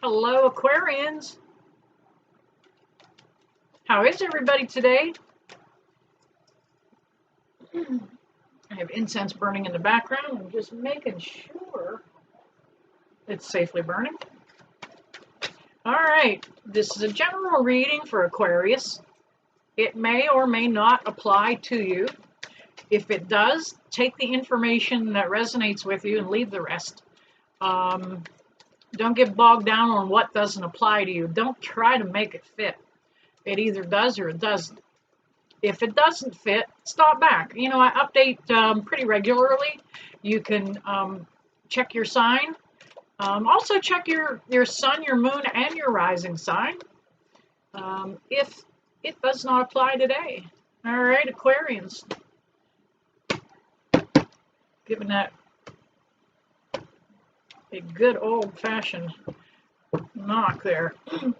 Hello, Aquarians. How is everybody today? I have incense burning in the background. I'm just making sure it's safely burning. All right, this is a general reading for Aquarius. It may or may not apply to you. If it does, take the information that resonates with you and leave the rest. Don't get bogged down on what doesn't apply to you. Don't try to make it fit. It either does or it doesn't. If it doesn't fit, stop back. You know, I update pretty regularly. You can check your sign. Also check your sun, your moon, and your rising sign. If it does not apply today. All right, Aquarians. Giving that a good old-fashioned knock there.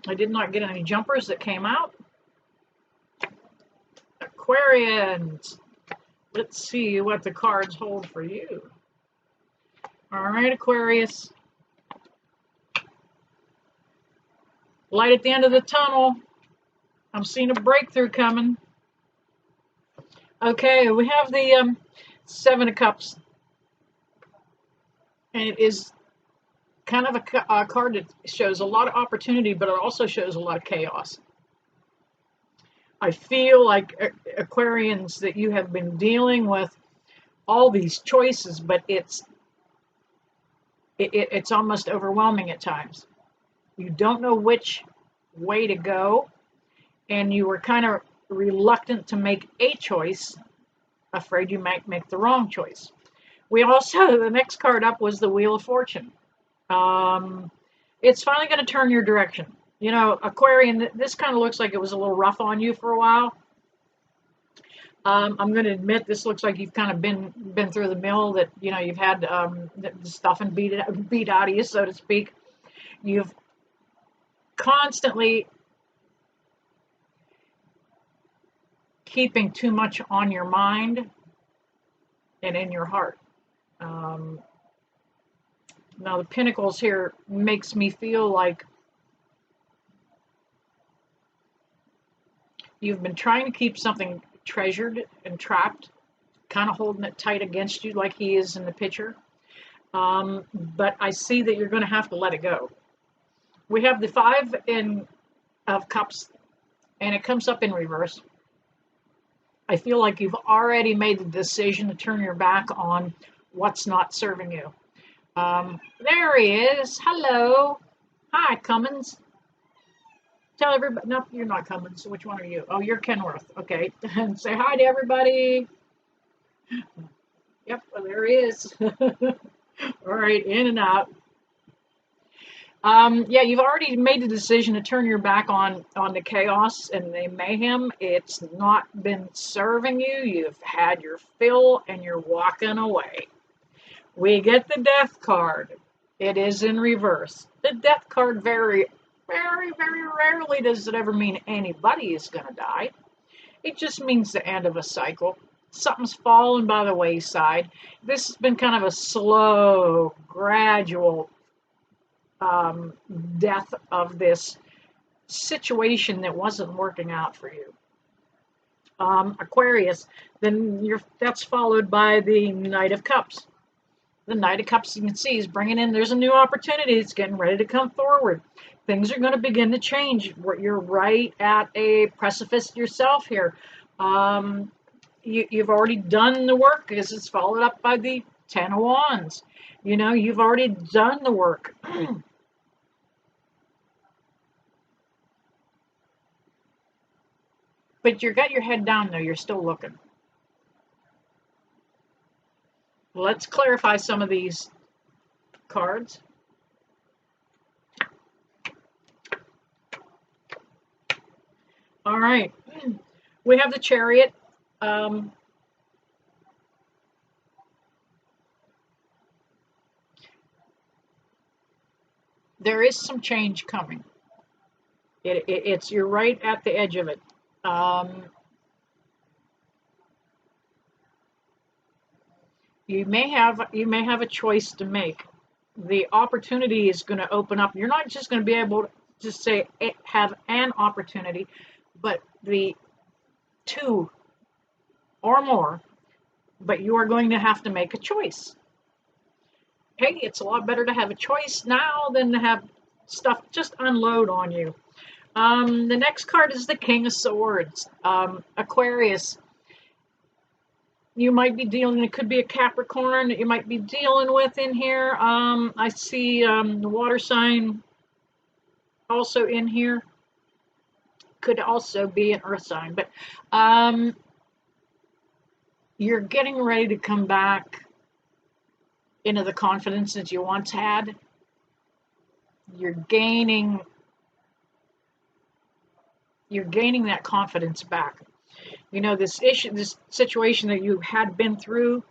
I did not get any jumpers that came out. Aquarians, let's see what the cards hold for you. All right, Aquarius. Light at the end of the tunnel. I'm seeing a breakthrough coming. Okay, we have the Seven of Cups. And it is kind of a card that shows a lot of opportunity, but it also shows a lot of chaos. I feel like, Aquarians, that you have been dealing with all these choices, but it's almost overwhelming at times. You don't know which way to go, and you were kind of reluctant to make a choice, afraid you might make the wrong choice. We also, the next card up was the Wheel of Fortune. It's finally going to turn your direction. You know, Aquarian, this kind of looks like it was a little rough on you for a while. I'm going to admit this looks like you've kind of been through the mill, that, you know, you've had the stuffing beat out of you, so to speak. You've constantly keeping too much on your mind and in your heart. Now the Pentacles here makes me feel like you've been trying to keep something treasured and trapped, kind of holding it tight against you like he is in the picture. But I see that you're going to have to let it go. We have the Five of Cups, and it comes up in reverse. I feel like you've already made the decision to turn your back on what's not serving you. There he is. Hello. Hi, Cummins. Tell everybody. No, you're not Cummins. So which one are you? Oh, you're Kenworth. Okay. And say hi to everybody. Yep, well, there he is. All right, in and out. Yeah, you've already made the decision to turn your back on the chaos and the mayhem. It's not been serving you. You've had your fill and you're walking away. We get the Death card. It is in reverse. The Death card very, very, very rarely does it ever mean anybody is going to die. It just means the end of a cycle. Something's fallen by the wayside. This has been kind of a slow, gradual death of this situation that wasn't working out for you. Aquarius, then that's followed by the Knight of Cups. The Knight of Cups, you can see, is bringing in, there's a new opportunity. It's getting ready to come forward. Things are going to begin to change. You're right at a precipice yourself here. You've already done the work, because it's followed up by the Ten of Wands. You know, you've already done the work. But you got your head down, though. You're still looking. Let's clarify some of these cards. All right. We have the Chariot. There is some change coming. You're right at the edge of it. You may have a choice to make. the opportunity is going to open up. You're not just going to be able to just say have an opportunity, but the two or more, but you are going to have to make a choice. Hey, it's a lot better to have a choice now than to have stuff just unload on you. The next card is the King of Swords. Aquarius, you might be dealing, it could be a Capricorn that you might be dealing with in here. I see the water sign also in here. Could also be an earth sign, but you're getting ready to come back into the confidence that you once had. You're gaining that confidence back. You know, this issue, this situation that you had been through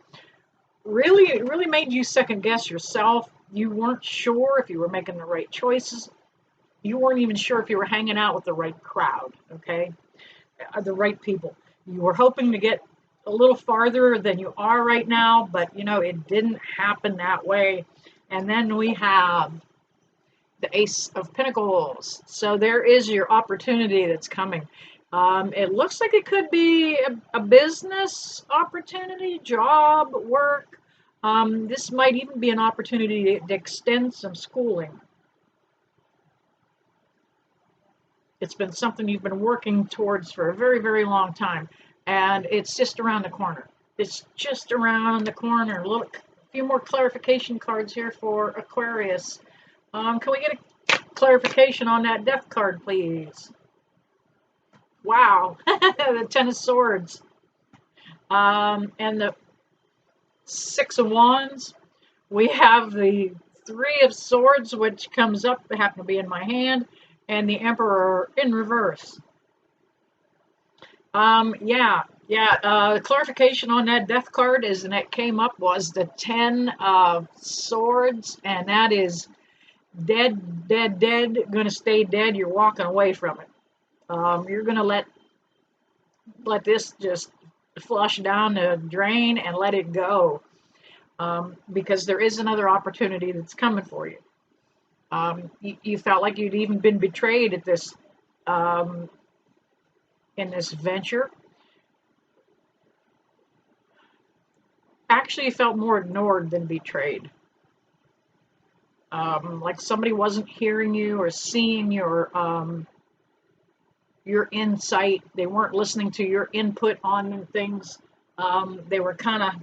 really made you second guess yourself. You weren't sure if you were making the right choices. You weren't even sure if you were hanging out with the right crowd, okay? The right people. You were hoping to get a little farther than you are right now, but you know, it didn't happen that way. And then we have the Ace of Pentacles. So there is your opportunity that's coming. It looks like it could be a business opportunity, job, work. This might even be an opportunity to extend some schooling. It's been something you've been working towards for a very, very long time, and it's just around the corner. It's just around the corner. Look, a few more clarification cards here for Aquarius. Can we get a clarification on that Death card, please? Wow, the Ten of Swords. And the Six of Wands. We have the Three of Swords, which comes up, they happen to be in my hand, and the Emperor in reverse. The clarification on that Death card is, and it came up, was the Ten of Swords, and that is dead, dead, dead, gonna stay dead. You're walking away from it. You're gonna let this just flush down the drain and let it go, because there is another opportunity that's coming for you. You felt like you'd even been betrayed at this in this venture. Actually, you felt more ignored than betrayed. Like somebody wasn't hearing you or seeing your insight. They weren't listening to your input on things. They were kind of,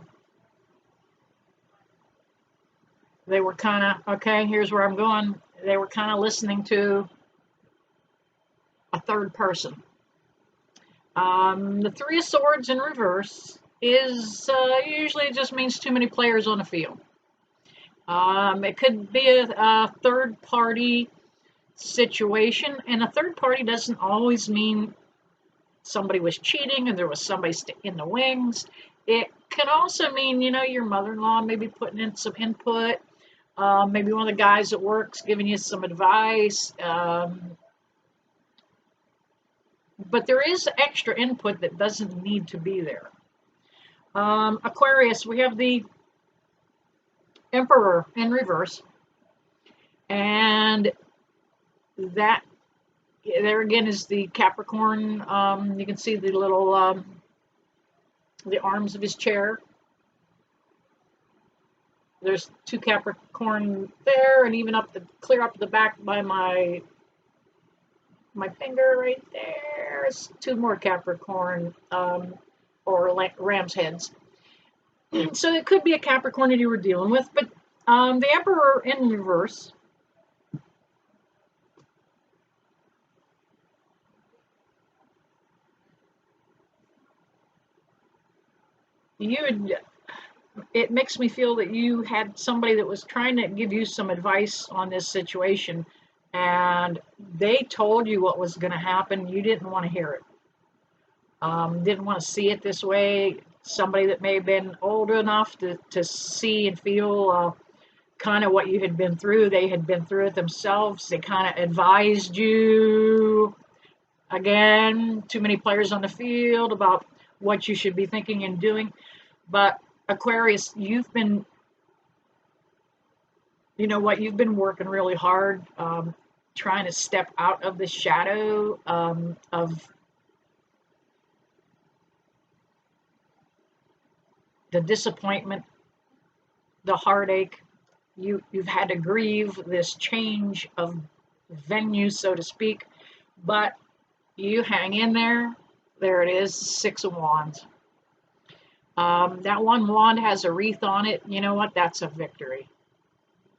okay, here's where I'm going. They were kind of listening to a third person. The Three of Swords in reverse is usually it just means too many players on the field. It could be a third party situation, and a third party doesn't always mean somebody was cheating and there was somebody in the wings. It can also mean, you know, your mother-in-law maybe putting in some input, maybe one of the guys at work's giving you some advice, but there is extra input that doesn't need to be there. Aquarius, we have the Emperor in reverse, and that there again is the Capricorn. You can see the little the arms of his chair. There's two Capricorn there, and even clear up the back by my finger right there. There's two more Capricorn or like ram's heads. So it could be a Capricorn that you were dealing with, but the Emperor in reverse. It makes me feel that you had somebody that was trying to give you some advice on this situation, and they told you what was going to happen. You didn't want to hear it. Didn't want to see it this way. Somebody that may have been old enough to see and feel kind of what you had been through. They had been through it themselves. They kind of advised you, again, too many players on the field, about what you should be thinking and doing. But Aquarius, you've been You know what? You've been working really hard, trying to step out of the shadow of the disappointment, the heartache. You've had to grieve this change of venue, so to speak, but you hang in there. There it is, Six of Wands. That one wand has a wreath on it. You know what? That's a victory.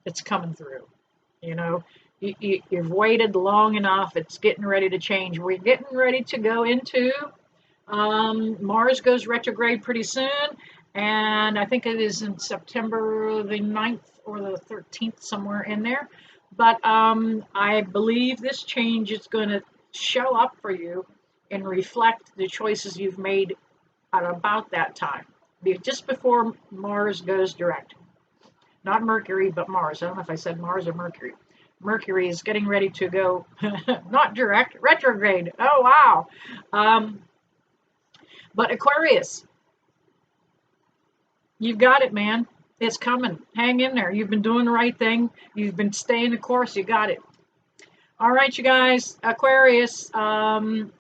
It's coming through. You know, you've waited long enough. It's getting ready to change. We're getting ready to go into Mars goes retrograde pretty soon, and I think it is in September the 9th or the 13th, somewhere in there. But I believe this change is going to show up for you and reflect the choices you've made at about that time, just before Mars goes direct. Not Mercury, but Mars. I don't know if I said Mars or Mercury. Mercury is getting ready to go, not direct, retrograde. Oh, wow. Um, but Aquarius, you've got it, man. It's coming. Hang in there. You've been doing the right thing. You've been staying the course. You got it. All right, you guys. Aquarius, I'm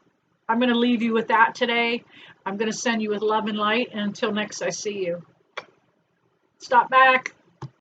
going to leave you with that today. I'm going to send you with love and light. And until next I see you. Stop back.